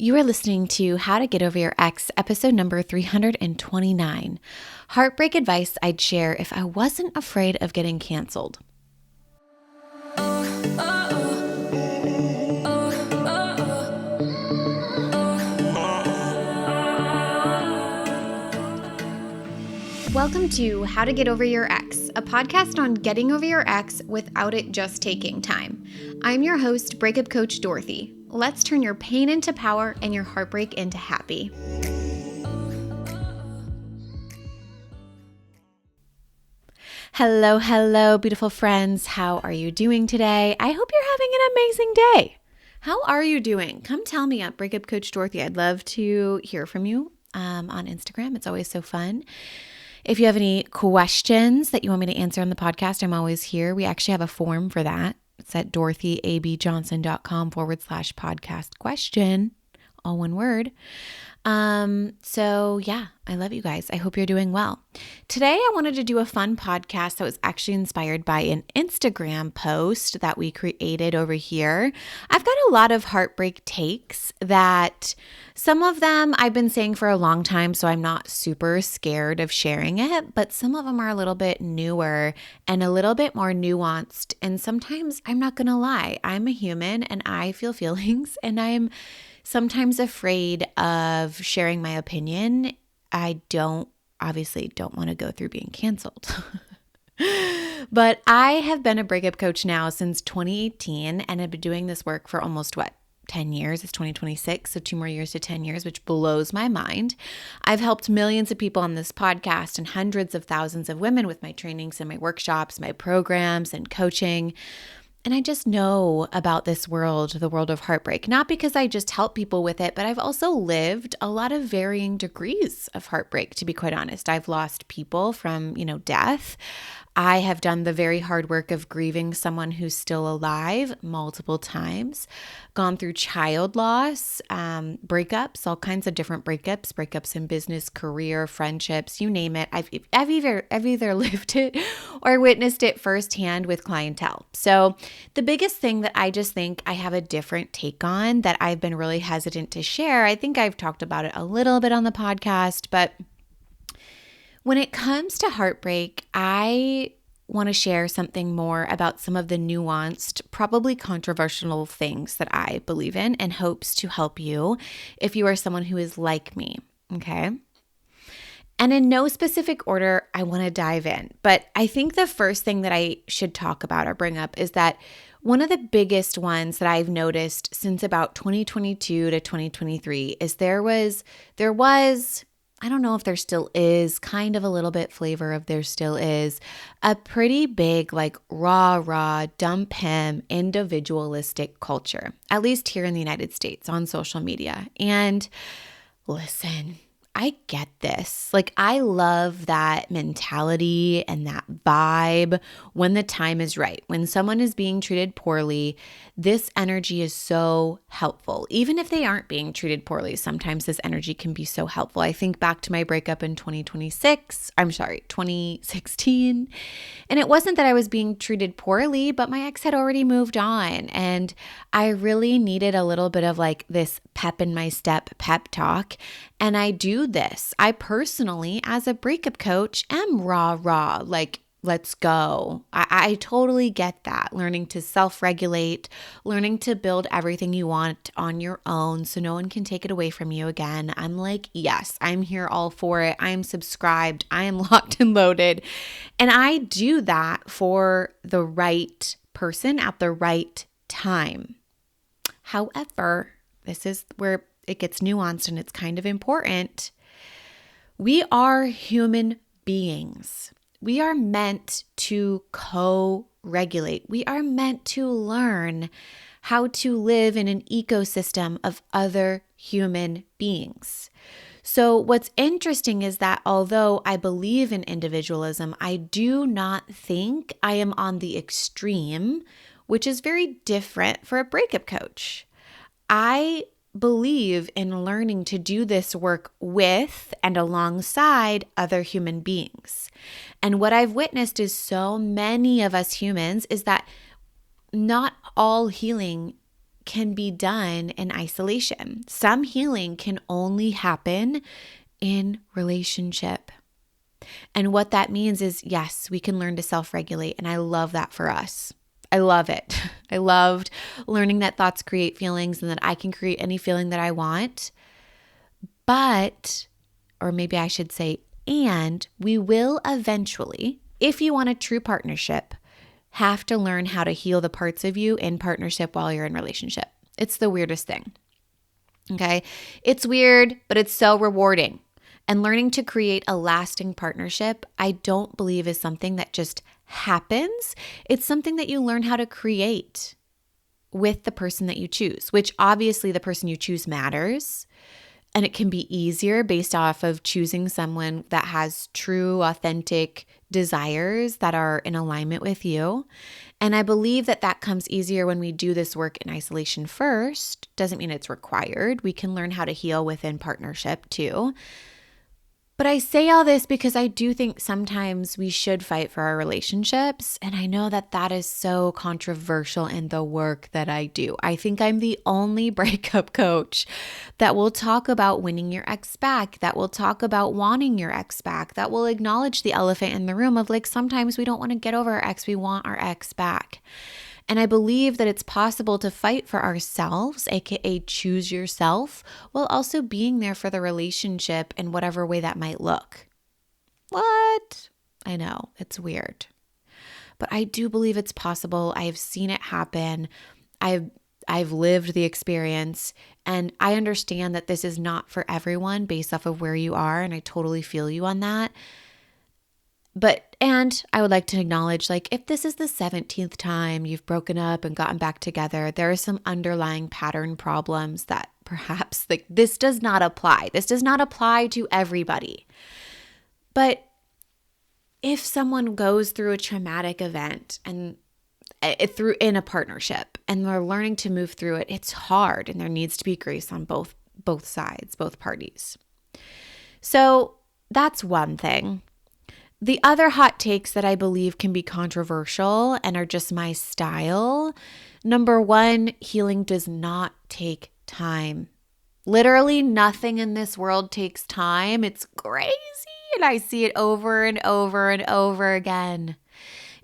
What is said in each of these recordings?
You are listening to How to Get Over Your Ex, episode number 329. Heartbreak advice I'd share if I wasn't afraid of getting canceled. Welcome to How to Get Over Your Ex, a podcast on getting over your ex without it just taking time. I'm your host, Breakup Coach Dorothy. Let's turn your pain into power and your heartbreak into happy. Hello, beautiful friends. How are you doing today? I hope you're having an amazing day. How are you doing? Come tell me at Breakup Coach Dorothy. I'd love to hear from you on Instagram. It's always so fun. If you have any questions that you want me to answer on the podcast, I'm always here. We actually have a form for that. It's at dorothyabjohnson.com/podcast question, all one word. I love you guys. I hope you're doing well. Today, I wanted to do a fun podcast that was actually inspired by an Instagram post that we created over here. I've got a lot of heartbreak takes that some of them I've been saying for a long time, so I'm not super scared of sharing it, but some of them are a little bit newer and a little bit more nuanced. And sometimes, I'm not going to lie, I'm a human and I feel feelings and I'm sometimes afraid of sharing my opinion. I obviously don't want to go through being canceled. But I have been a breakup coach now since 2018 and have been doing this work for almost 10 years. It's 2026, so 2 more years to 10 years, which blows my mind. I've helped millions of people on this podcast and hundreds of thousands of women with my trainings and my workshops, my programs and coaching. And I just know about this world, the world of heartbreak, not because I just help people with it, but I've also lived a lot of varying degrees of heartbreak, to be quite honest. I've lost people from, death. I have done the very hard work of grieving someone who's still alive multiple times, gone through child loss, breakups, all kinds of different breakups in business, career, friendships, you name it. I've either lived it or witnessed it firsthand with clientele. So the biggest thing that I just think I have a different take on that I've been really hesitant to share, I think I've talked about it a little bit on the podcast, but when it comes to heartbreak, I want to share something more about some of the nuanced, probably controversial things that I believe in and hopes to help you if you are someone who is like me, okay? And in no specific order, I want to dive in. But I think the first thing that I should talk about or bring up is that one of the biggest ones that I've noticed since about 2022 to 2023 is there was I don't know if there still is, kind of a little bit flavor of there still is, a pretty big rah, dump him, individualistic culture, at least here in the United States on social media. And listen, I get this. I love that mentality and that vibe when the time is right. When someone is being treated poorly, this energy is so helpful. Even if they aren't being treated poorly, sometimes this energy can be so helpful. I think back to my breakup in 2016. And it wasn't that I was being treated poorly, but my ex had already moved on. And I really needed a little bit of this pep in my step pep talk. And I do this. I personally, as a breakup coach, am rah, let's go. I totally get that. Learning to self-regulate, learning to build everything you want on your own so no one can take it away from you again. I'm yes, I'm here all for it. I'm subscribed. I am locked and loaded. And I do that for the right person at the right time. However, this is where it gets nuanced and it's kind of important. We are human beings. We are meant to co-regulate. We are meant to learn how to live in an ecosystem of other human beings. So what's interesting is that although I believe in individualism, I do not think I am on the extreme, which is very different for a breakup coach. I believe in learning to do this work with and alongside other human beings. And what I've witnessed is so many of us humans is that not all healing can be done in isolation. Some healing can only happen in relationship. And what that means is, yes, we can learn to self-regulate. And I love that for us. I love it. I loved learning that thoughts create feelings and that I can create any feeling that I want. But, or maybe I should say, and we will eventually, if you want a true partnership, have to learn how to heal the parts of you in partnership while you're in relationship. It's the weirdest thing. Okay? It's weird, but it's so rewarding. And learning to create a lasting partnership, I don't believe is something that just happens. It's something that you learn how to create with the person that you choose, which obviously the person you choose matters. And it can be easier based off of choosing someone that has true, authentic desires that are in alignment with you. And I believe that that comes easier when we do this work in isolation first. Doesn't mean it's required. We can learn how to heal within partnership too. But I say all this because I do think sometimes we should fight for our relationships. And I know that that is so controversial in the work that I do. I think I'm the only breakup coach that will talk about winning your ex back, that will talk about wanting your ex back, that will acknowledge the elephant in the room of like, sometimes we don't want to get over our ex, we want our ex back. And I believe that it's possible to fight for ourselves, aka choose yourself, while also being there for the relationship in whatever way that might look. What? I know, it's weird. But I do believe it's possible. I have seen it happen. I've lived the experience, and I understand that this is not for everyone based off of where you are, and I totally feel you on that. And I would like to acknowledge, like, if this is the 17th time you've broken up and gotten back together, there are some underlying pattern problems that perhaps like this does not apply. This does not apply to everybody. But if someone goes through a traumatic event and in a partnership and they're learning to move through it, it's hard, and there needs to be grace on both sides, both parties. So that's one thing. The other hot takes that I believe can be controversial and are just my style. Number one, healing does not take time. Literally nothing in this world takes time. It's crazy, and I see it over and over and over again.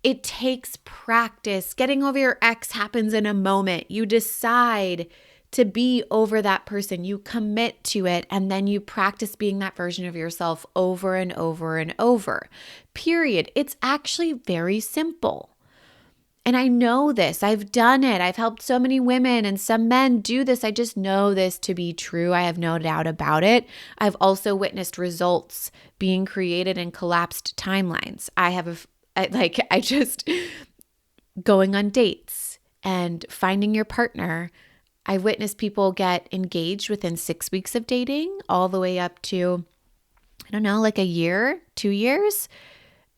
It takes practice. Getting over your ex happens in a moment. You decide to be over that person. You commit to it, and then you practice being that version of yourself over and over and over. Period. It's actually very simple. And I know this. I've done it. I've helped so many women and some men do this. I just know this to be true. I have no doubt about it. I've also witnessed results being created in collapsed timelines. Going on dates and finding your partner. I've witnessed people get engaged within 6 weeks of dating all the way up to, I don't know, like a year, 2 years.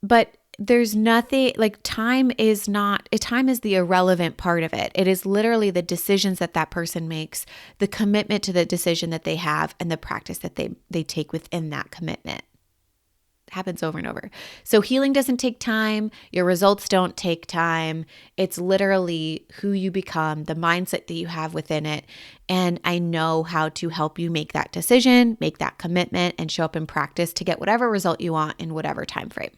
But there's nothing like time is the irrelevant part of it. It is literally the decisions that person makes, the commitment to the decision that they have, and the practice that they take within that commitment. Happens over and over. So healing doesn't take time. Your results don't take time. It's literally who you become, the mindset that you have within it. And I know how to help you make that decision, make that commitment, and show up in practice to get whatever result you want in whatever time frame.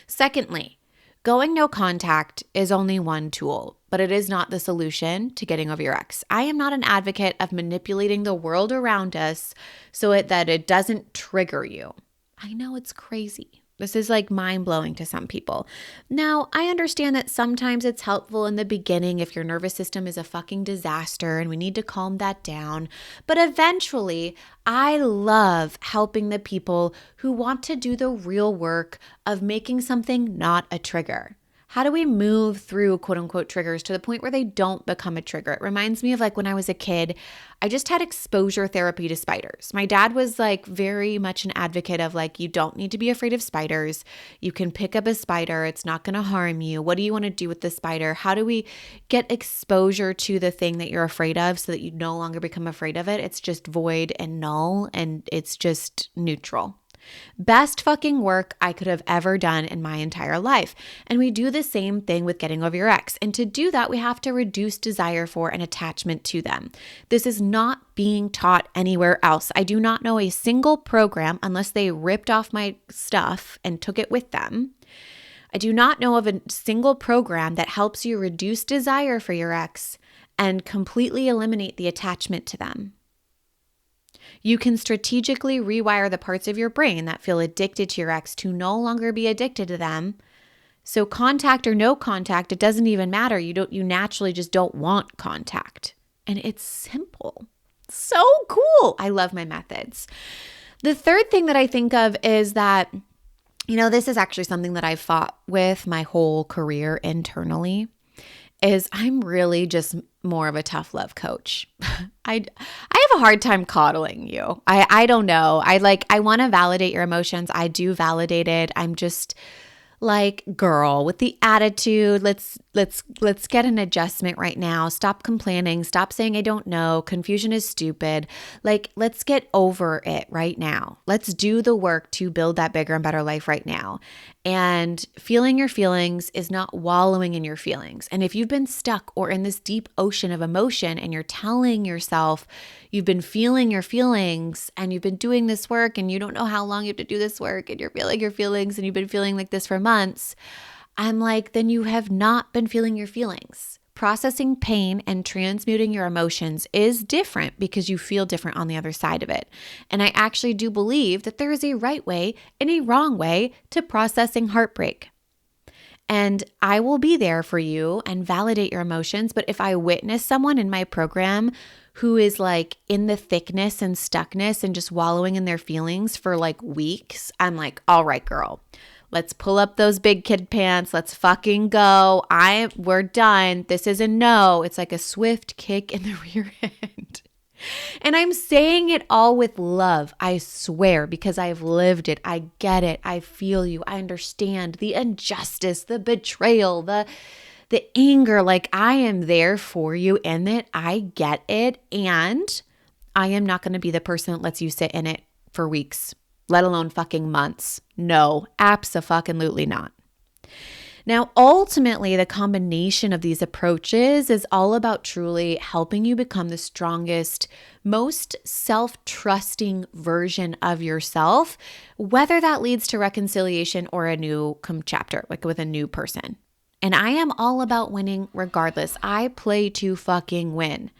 Secondly, going no contact is only one tool, but it is not the solution to getting over your ex. I am not an advocate of manipulating the world around us so that it doesn't trigger you. I know it's crazy. This is like mind-blowing to some people. Now, I understand that sometimes it's helpful in the beginning if your nervous system is a fucking disaster and we need to calm that down. But eventually, I love helping the people who want to do the real work of making something not a trigger. How do we move through quote unquote triggers to the point where they don't become a trigger? It reminds me of like when I was a kid, I just had exposure therapy to spiders. My dad was like very much an advocate of like, you don't need to be afraid of spiders. You can pick up a spider. It's not going to harm you. What do you want to do with the spider? How do we get exposure to the thing that you're afraid of so that you no longer become afraid of it? It's just void and null, and it's just neutral. Best fucking work I could have ever done in my entire life. And we do the same thing with getting over your ex. And to do that, we have to reduce desire for and attachment to them. This is not being taught anywhere else. I do not know a single program, unless they ripped off my stuff and took it with them. I do not know of a single program that helps you reduce desire for your ex and completely eliminate the attachment to them. You can strategically rewire the parts of your brain that feel addicted to your ex to no longer be addicted to them. So contact or no contact, it doesn't even matter. You naturally just don't want contact. And it's simple. So cool. I love my methods. The third thing that I think of is that, this is actually something that I've fought with my whole career internally, is I'm really just more of a tough love coach. I have a hard time coddling you. I don't know. I want to validate your emotions. I do validate it. I'm just like, girl, with the attitude, let's get an adjustment right now. Stop complaining. Stop saying I don't know. Confusion is stupid. Let's get over it right now. Let's do the work to build that bigger and better life right now. And feeling your feelings is not wallowing in your feelings. And if you've been stuck or in this deep ocean of emotion and you're telling yourself you've been feeling your feelings and you've been doing this work and you don't know how long you have to do this work and you're feeling your feelings and you've been feeling like this for months, I'm like, then you have not been feeling your feelings. Processing pain and transmuting your emotions is different because you feel different on the other side of it. And I actually do believe that there is a right way and a wrong way to processing heartbreak. And I will be there for you and validate your emotions. But if I witness someone in my program who is in the thickness and stuckness and just wallowing in their feelings for weeks, I'm like, all right, girl. Let's pull up those big kid pants. Let's fucking go. We're done. This is a no. It's like a swift kick in the rear end. And I'm saying it all with love, I swear, because I've lived it. I get it. I feel you. I understand the injustice, the betrayal, the anger. I am there for you in it. I get it. And I am not going to be the person that lets you sit in it for weeks, let alone fucking months. No, abso-fucking-lutely not. Now, ultimately, the combination of these approaches is all about truly helping you become the strongest, most self-trusting version of yourself, whether that leads to reconciliation or a new chapter, with a new person. And I am all about winning regardless. I play to fucking win.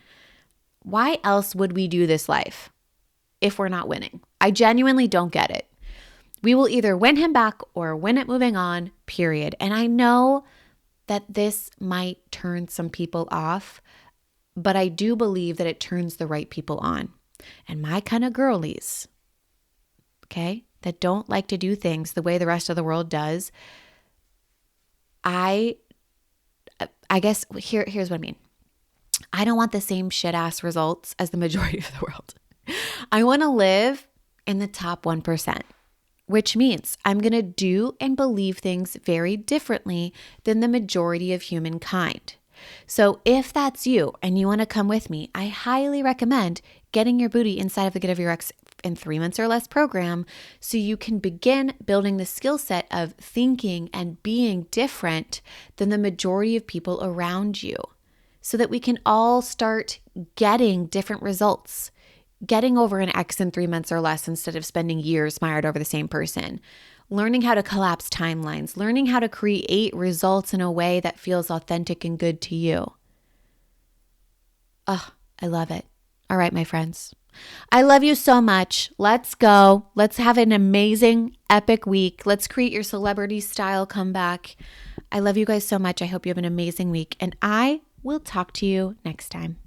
Why else would we do this life if we're not winning? I genuinely don't get it. We will either win him back or win it moving on, period. And I know that this might turn some people off, but I do believe that it turns the right people on. And my kind of girlies, okay, that don't like to do things the way the rest of the world does, I guess here's what I mean. I don't want the same shit ass results as the majority of the world. I want to live in the top 1%. Which means I'm going to do and believe things very differently than the majority of humankind. So if that's you and you want to come with me, I highly recommend getting your booty inside of the Get Over Your Ex in 3 months or less program so you can begin building the skill set of thinking and being different than the majority of people around you so that we can all start getting different results. Getting over an ex in 3 months or less instead of spending years mired over the same person. Learning how to collapse timelines. Learning how to create results in a way that feels authentic and good to you. Oh, I love it. All right, my friends. I love you so much. Let's go. Let's have an amazing, epic week. Let's create your celebrity style comeback. I love you guys so much. I hope you have an amazing week, and I will talk to you next time.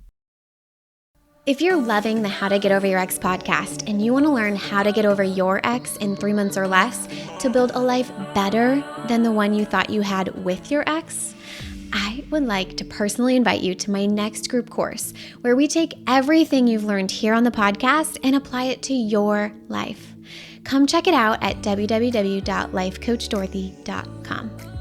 If you're loving the How to Get Over Your Ex podcast and you want to learn how to get over your ex in 3 months or less to build a life better than the one you thought you had with your ex, I would like to personally invite you to my next group course where we take everything you've learned here on the podcast and apply it to your life. Come check it out at www.lifecoachdorothy.com.